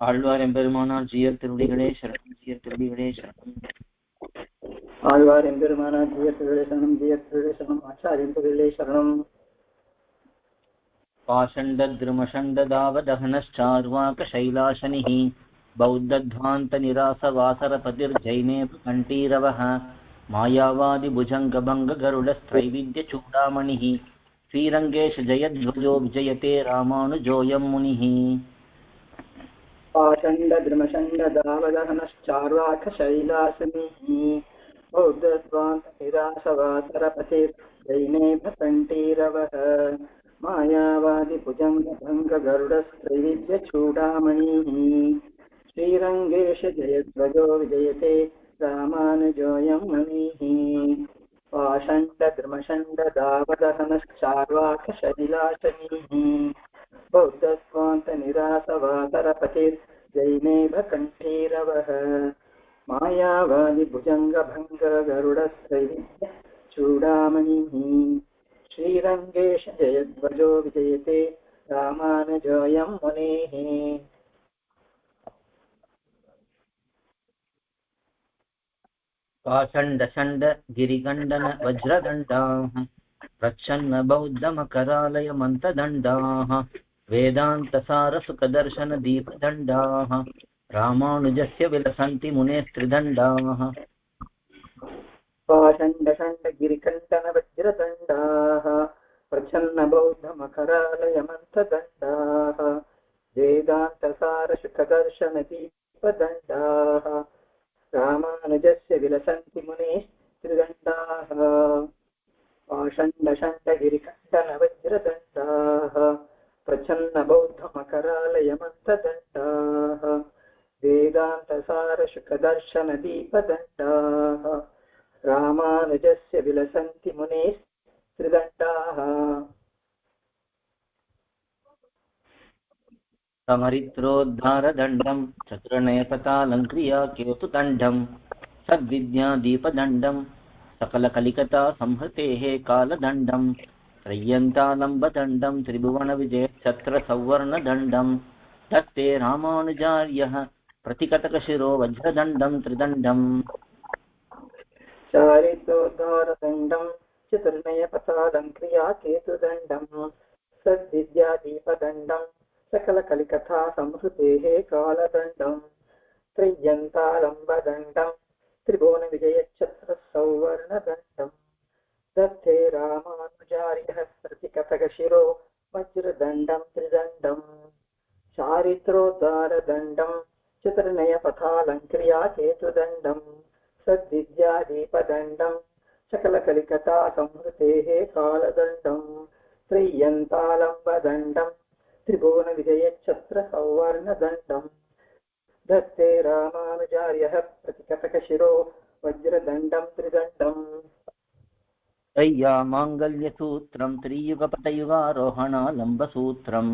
ஆழ்வார் எம்பெருமானார் ஜீயர் திருவடிகளே சரணம், ஜீயர் திருவடிகளே சரணம். ஆழ்வார் எம்பெருமானார் ஜீயர் திருவிழே சரணம், ஜீயர் திருவிழே சரணம், ஆச்சாரியன் திருவிழே சரணம். पाषण्डद्रुमषण्डदावदहनश्चार्वाकशैलाशनिः बौद्धध्वान्तनिरासवासरपतिर्जैने कण्ठीरवः मायावादिभुजङ्गभङ्गगरुडस्त्रैविध्यचूडामणिः श्रीरङ्गेश जयध्वजो विजयते रामानुजोऽयं मुनिः। पाषण्डद्रुमषण्डदावदहनश्चार्वाकशैलाशनिः बौद्धध्वान्तनिरासवासरपतिर्जैनेभकण्ठीरवः मायावादिभुजङ्गभङ्गगरुडस्त्रैविध्यचूडामणिः श्रीरङ्गेश जयध्वजो विजयते रामानुजोऽयं मुनिः। पाषण्डद्रुमषण्डदावदहनश्चार्वाकशैलाशनिः बौद्धध्वान्तनिरासवासरपतिर्जैनेभकण्ठीरवः मायावादिभुजङ्गभङ्गगरुडस्त्रैविध्यचूडामणिः श्रीरङ्गेश जयध्वजो विजयते रामानुजोऽयं मुनिः। पाषण्डषण्ड गिरिगण्डन वज्रदण्डाः प्रच्छन्न बौद्धमकरालयमन्तदण्डाः वेदान्तसारसुखदर्शन दीपदण्डाः रामानुजस्य विलसन्ति मुनेस्त्रिदण्डाः। पाषण्डषण्डगिरिकण्ठनवज्रदण्डाः प्रच्छन्नबौद्धमकरालयमन्तदण्डाः वेदान्तसारसुखदर्शनदीपदण्डाः रामानुजस्य विलसन्ति मुनेस्त्रिदण्डाः। पाषण्डषण्डगिरिकण्ठनवज्रदण्डाः प्रच्छन्नबौद्धमकरालयमन्तदण्डाः वेदान्तसारसुखदर्शनदीपदण्डाः रामानुजस्य विलसन्ति मुनेस्त्रिदण्डाः। समरित्रोद्धारदण्डं चतुर्णयपतालङ्क्रियाकेतुदण्डं सद्विद्यादीपदण्डं सकलकलिकतासंहृतेः कालदण्डं त्रय्यन्तालम्बदण्डं त्रिभुवनविजयच्छत्रसौवर्णदण्डं दत्ते रामानुजार्यः प्रतिकटकशिरो वज्रदण्डं त्रिदण्डम्। चारित्रोद्धारदण्डं चतुर्णयपतालङ्क्रियाकेतुदण्डं सद्विद्यादीपदण्डं सकलकलिकथासंहृतेः कालदण्डं त्रय्यन्तालम्बदण्डं त्रिभुवनविजयच्छत्रसौवर्णदण्डं दत्ते रामानुजार्यः प्रतिकटकशिरो वज्रदण्डं त्रिदण्डम्। चारित्रोद्धारदण्डं चतुर्णयपथालङ्क्रियाकेतुदण्डं सद्विद्यादीपदण्डं सकलकलिकथासंहृतेः कालदण्डं त्रय्यन्तालम्बदण्डं त्रिभुवनविजयच्छत्रसौवर्णदण्डं दत्ते रामानुजार्यः प्रतिकटकशिरो वज्रदण्डं त्रिदण्डम्। तय्यामाङ्गल्यसूत्रं त्रियुगपतयुगारोहणालम्बसूत्रं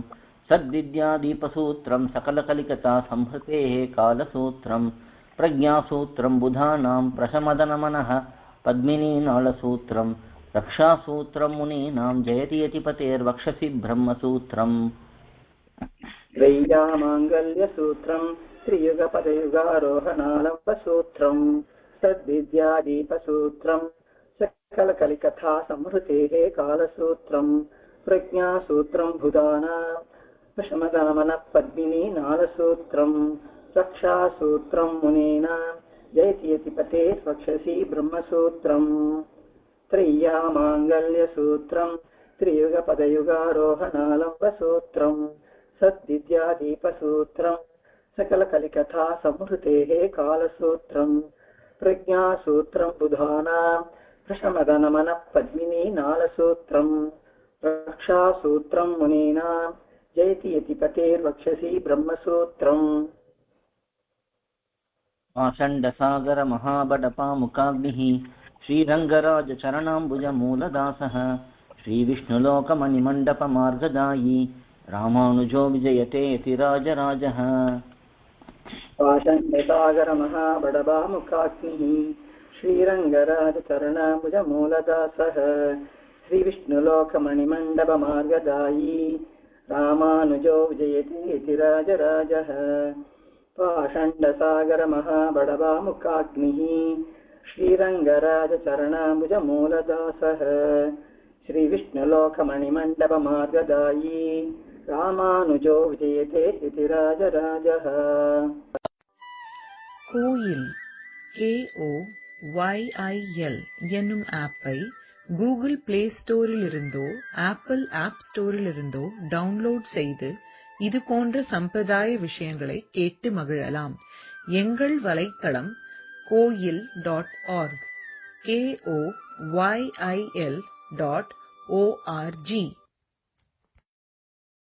सद्विद्यादीपसूत्रं सकलकलिकतासंहृतेः कालसूत्रं प्रज्ञासूत्रं बुधानां प्रशमदनमनः पद्मिनीनाळसूत्रं रक्षासूत्रं मुनीनां जयति यतिपतेर्वक्षसि ब्रह्मसूत्रम्। त्रय्यामाङ्गल्यसूत्रं त्रियुगपदयुगारोहणालम्बसूत्रं सद्विद्यादीपसूत्रं सकलकलिकथासंहृतेः कालसूत्रं प्रज्ञासूत्रं बुधानां प्रशमदनमनः पद्मिनीनाळसूत्रं रक्षासूत्रं मुनीनां जयति यतिपतेर्वक्षसि ब्रह्मसूत्रम्। त्रय्यामाङ्गल्यसूत्रं त्रियुगपदयुगारोहणालम्बसूत्रं सद्विद्यादीपसूत्रं सकलकलिकथासंहृतेः कालसूत्रं प्रज्ञासूत्रं बुधानां प्रशमदनमनः पद्मिनीनाळसूत्रं रक्षासूत्रं मुनीनां जयति यतिपतेर्वक्षसि ब्रह्मसूत्रम्। पाषण्डसागरमहाबडपामुकाग्निः श्रीरङ्गराजचरणाम्बुजमूलदासः श्रीविष्णुलोकमणिमण्डपमार्गदायी रामानुजो विजयते यतिराजराजः। पाषण्डसागरमहाबडपामुकाग्निः श्रीरङ्गराजचरणाम्बुजमूलदासः श्रीविष्णुलोकमणिमण्डपमार्गदायी रामानुजो विजयते राजराजः पाषण्डसागरमहाबडवामुखाग्निः श्रीरङ्गराजचरणाम्बुजमूलदासः श्रीविष्णुलोकमणिमण्डपमार्गदायी रामानुजो विजयते इति राजराजः. கோயில் KOYIL என்னும் ஆப்பை கூகுள் பிளே ஸ்டோரிலிருந்தோ ஆப்பிள் ஆப் ஸ்டோரிலிருந்தோ டவுன்லோட் செய்து இது போன்ற சம்பிரதாய விஷயங்களை கேட்டு மகிழலாம். எங்கள் வலைத்தளம் koil.org KOYIL.org